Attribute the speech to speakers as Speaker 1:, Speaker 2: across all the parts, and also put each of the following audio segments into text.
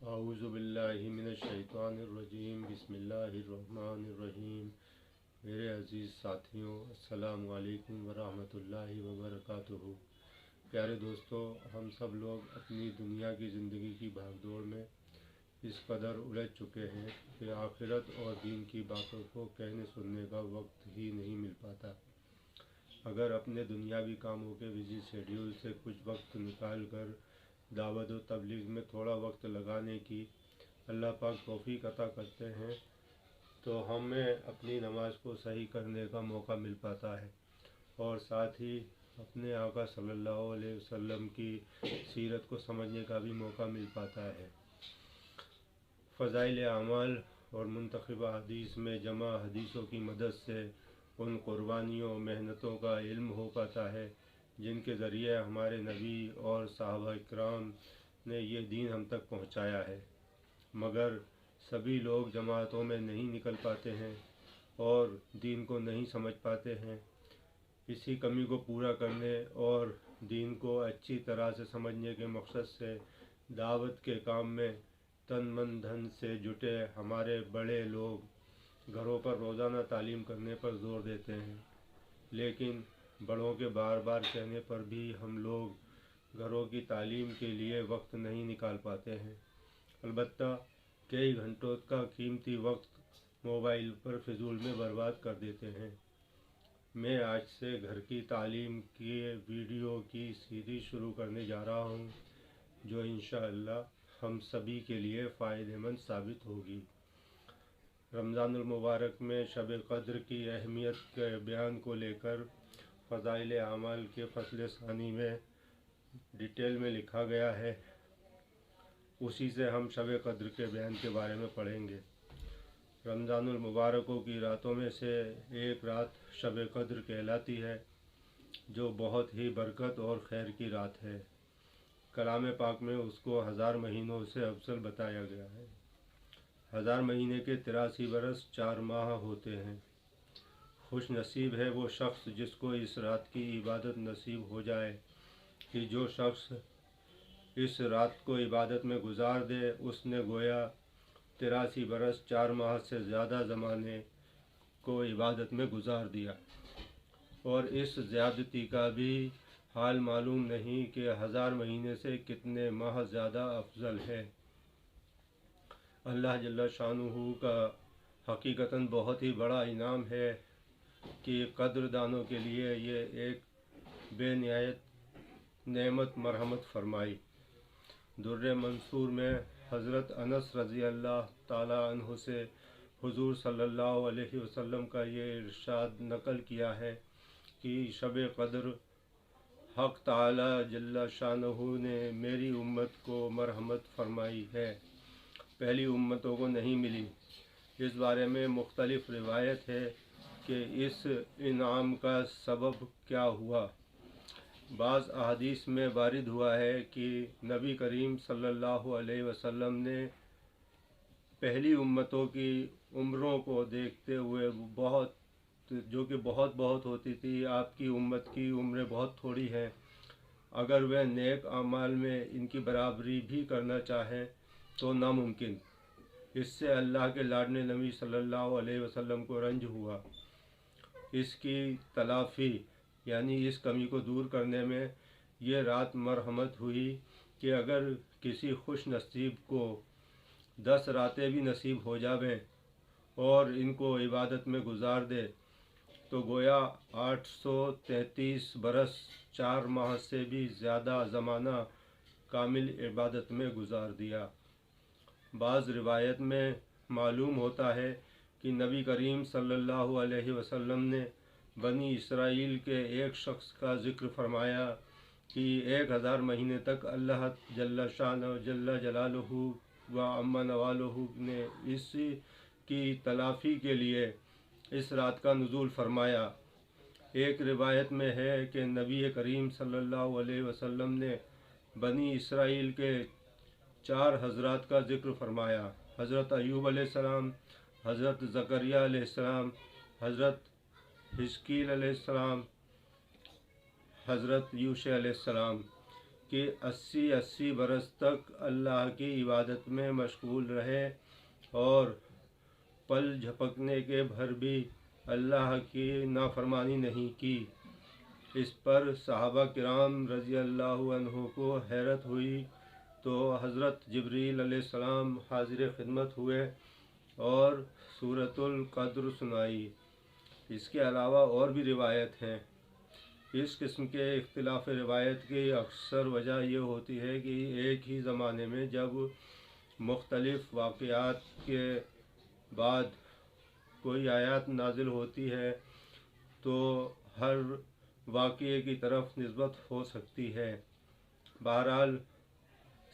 Speaker 1: अऊज़ु बिल्लाहि मिनश्शैतानिर्रजीम बिस्मिल्लाहिर्रहमानिर्रहीम। मेरे अज़ीज़ साथियों, अस्सलामु अलैकुम वरहमतुल्लाहि वबरकातुहू। प्यारे दोस्तों, हम सब लोग अपनी दुनिया की ज़िंदगी की भागदौड़ में इस कदर उलझ चुके हैं कि आखिरत और दीन की बातों को कहने सुनने का वक्त ही नहीं मिल पाता। अगर अपने दुनियावी कामों के बिजी शेड्यूल से कुछ वक्त निकाल कर दावत व तबलीग में थोड़ा वक्त लगाने की अल्लाह पाक तौफीक अता करते हैं तो हमें अपनी नमाज को सही करने का मौका मिल पाता है और साथ ही अपने आका सल्लल्लाहु अलैहि वसल्लम की सीरत को समझने का भी मौका मिल पाता है। फ़ज़ाइल अमाल और मुंतखबा हदीस में जमा हदीसों की मदद से उन कुर्बानियों मेहनतों का इल्म हो पाता है जिनके ज़रिए हमारे नबी और सहाबा इकराम ने ये दीन हम तक पहुँचाया है। मगर सभी लोग जमातों में नहीं निकल पाते हैं और दीन को नहीं समझ पाते हैं। इसी कमी को पूरा करने और दीन को अच्छी तरह से समझने के मकसद से दावत के काम में तन मन धन से जुटे हमारे बड़े लोग घरों पर रोज़ाना तालीम करने पर ज़ोर देते हैं, लेकिन बड़ों के बार बार कहने पर भी हम लोग घरों की तालीम के लिए वक्त नहीं निकाल पाते हैं। अलबत्ता कई घंटों का कीमती वक्त मोबाइल पर फिजूल में बर्बाद कर देते हैं। मैं आज से घर की तालीम के वीडियो की सीरीज़ शुरू करने जा रहा हूँ जो इंशाअल्लाह हम सभी के लिए फ़ायदेमंद साबित होगी। रमज़ानुल मुबारक में शब क़द्र की अहमियत के बयान को लेकर फ़ज़ाइल आमाल के फ़सल सानी में डिटेल में लिखा गया है, उसी से हम शब क़द्र के बयान के बारे में पढ़ेंगे। रमज़ानुल मुबारकों की रातों में से एक रात शब क़द्र कहलाती है जो बहुत ही बरकत और खैर की रात है। कलाम पाक में उसको 1000 महीनों से अफजल बताया गया है। 1000 महीने के 83 बरस 4 माह होते हैं। खुश नसीब है वो शख्स जिसको इस रात की इबादत नसीब हो जाए कि जो शख्स इस रात को इबादत में गुजार दे उसने गोया 83 बरस 4 माह से ज़्यादा ज़माने को इबादत में गुजार दिया और इस ज़्यादती का भी हाल मालूम नहीं कि 1000 महीने से कितने माह ज़्यादा अफजल है। अल्लाह जल्ल शानुहु का हकीकतन बहुत ही बड़ा इनाम है कि कद्रदानों के लिए ये एक बेनिहायत नेमत मरहमत फरमाई। दुर्र मंसूर में हज़रत अनस रज़ी अल्लाह ताला अन्हु से हुज़ूर सल्लल्लाहु अलैहि वसल्लम का ये इरशाद नकल किया है कि शब क़द्र हक़ ताला जल्ल शानुहु ने मेरी उम्मत को मरहमत फरमाई है, पहली उम्मतों को नहीं मिली। इस बारे में मुख्तलिफ रिवायत है कि इस इनाम का सबब क्या हुआ। बाज़ अहादीस में वारिद हुआ है कि नबी करीम सल्लल्लाहु अलैहि वसल्लम ने पहली उम्मतों की उम्रों को देखते हुए जो कि बहुत होती थी, आपकी उम्मत की उम्रें बहुत थोड़ी हैं, अगर वह नेक अमाल में इनकी बराबरी भी करना चाहें तो नामुमकिन। इससे अल्लाह के लाडले नबी सल्लल्लाहु अलैहि वसल्लम को रंज हुआ। इसकी तलाफ़ी यानी इस कमी को दूर करने में ये रात मरहमत हुई कि अगर किसी खुश नसीब को 10 रातें भी नसीब हो जावें और इनको इबादत में गुजार दे तो गोया 833 बरस 4 माह से भी ज़्यादा ज़माना कामिल इबादत में गुजार दिया। बाज़ रिवायत में मालूम होता है कि नबी करीम सल्लल्लाहु अलैहि वसल्लम ने बनी इसराइल के एक शख्स का ज़िक्र फरमाया कि 1000 महीने तक अल्लाह जल्ल शान जल्ल जलालुहु व अम्मा नवालुहु ने इसी की तलाफ़ी के लिए इस रात का नुज़ूल फरमाया। एक रिवायत में है कि नबी करीम सल्लल्लाहु अलैहि वसल्लम ने बनी इसराइल के 4 हज़रात का ज़िक्र फरमाया। हज़रत अय्यूब अलैहिस्सलाम, हज़रत ज़करिया अलैहिस्सलाम, हज़रत हिज़कील अलैहिस्सलाम, हज़रत यूशा अलैहिस्सलाम کہ 80 برس تک اللہ کی عبادت میں مشغول رہے اور پل جھپکنے کے بھر بھی اللہ کی نافرمانی نہیں کی۔ اس پر صحابہ کرام رضی اللہ عنہ کو حیرت ہوئی تو حضرت جبریل علیہ السلام حاضر خدمت ہوئے اور سورۃ القدر سنائی۔ اس کے علاوہ اور بھی روایت ہیں۔ اس قسم کے اختلاف روایت کی اکثر وجہ یہ ہوتی ہے کہ ایک ہی زمانے میں جب مختلف واقعات کے بعد کوئی آیات نازل ہوتی ہے تو ہر واقعے کی طرف نسبت ہو سکتی ہے۔ بہرحال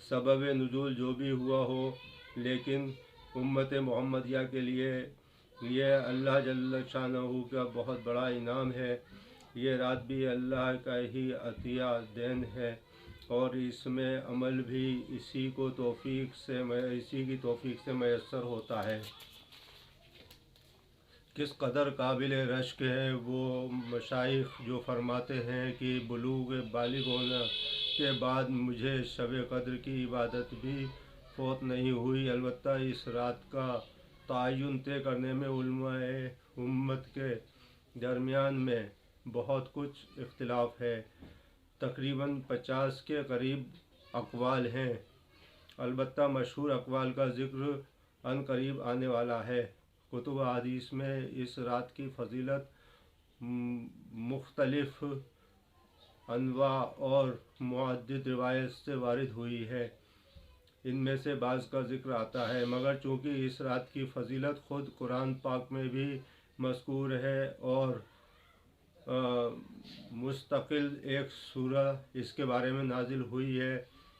Speaker 1: سبب نزول جو بھی ہوا ہو، لیکن امت محمدیہ کے لیے یہ اللہ جل شانہ کا بہت بڑا انعام ہے۔ یہ رات بھی اللہ کا ہی عطیہ دین ہے اور اس میں عمل بھی اسی کی توفیق سے میسر ہوتا ہے۔ کس قدر قابل رشک ہے وہ مشائخ جو فرماتے ہیں کہ بلوغ بالغ ہونے کے بعد مجھے شب قدر کی عبادت بھی فوت نہیں ہوئی۔ البتہ اس رات کا تعین طے کرنے میں علماء امت کے درمیان میں بہت کچھ اختلاف ہے۔ تقریباً 50 کے قریب اقوال ہیں۔ البتہ مشہور اقوال کا ذکر عن قریب آنے والا ہے۔ کتب حدیث میں اس رات کی فضیلت مختلف انواع اور متعدد روایت سے وارد ہوئی ہے۔ ان میں سے بعض کا ذکر آتا ہے، مگر چونکہ اس رات کی فضیلت خود قرآن پاک میں بھی مذکور ہے اور مستقل ایک سورہ اس کے بارے میں نازل ہوئی ہے،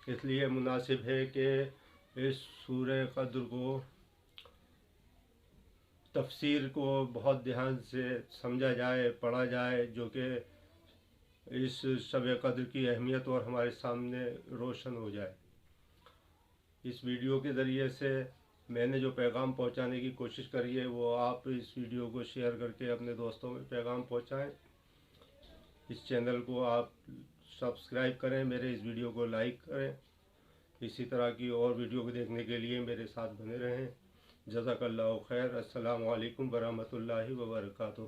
Speaker 1: اس لیے مناسب ہے کہ اس سورہ قدر کو تفسیر کو بہت دھیان سے سمجھا جائے، پڑھا جائے، جو کہ اس شب قدر کی اہمیت اور ہمارے سامنے روشن ہو جائے۔ اس ویڈیو کے ذریعے سے میں نے جو پیغام پہنچانے کی کوشش کری ہے وہ آپ اس ویڈیو کو شیئر کر کے اپنے دوستوں میں پیغام پہنچائیں۔ اس چینل کو آپ سبسکرائب کریں، میرے اس ویڈیو کو لائک کریں۔ اسی طرح کی اور ویڈیو کو دیکھنے کے لیے میرے ساتھ بنے رہیں۔ جزاک اللہ خیر۔ السلام علیکم ورحمۃ اللہ وبرکاتہ۔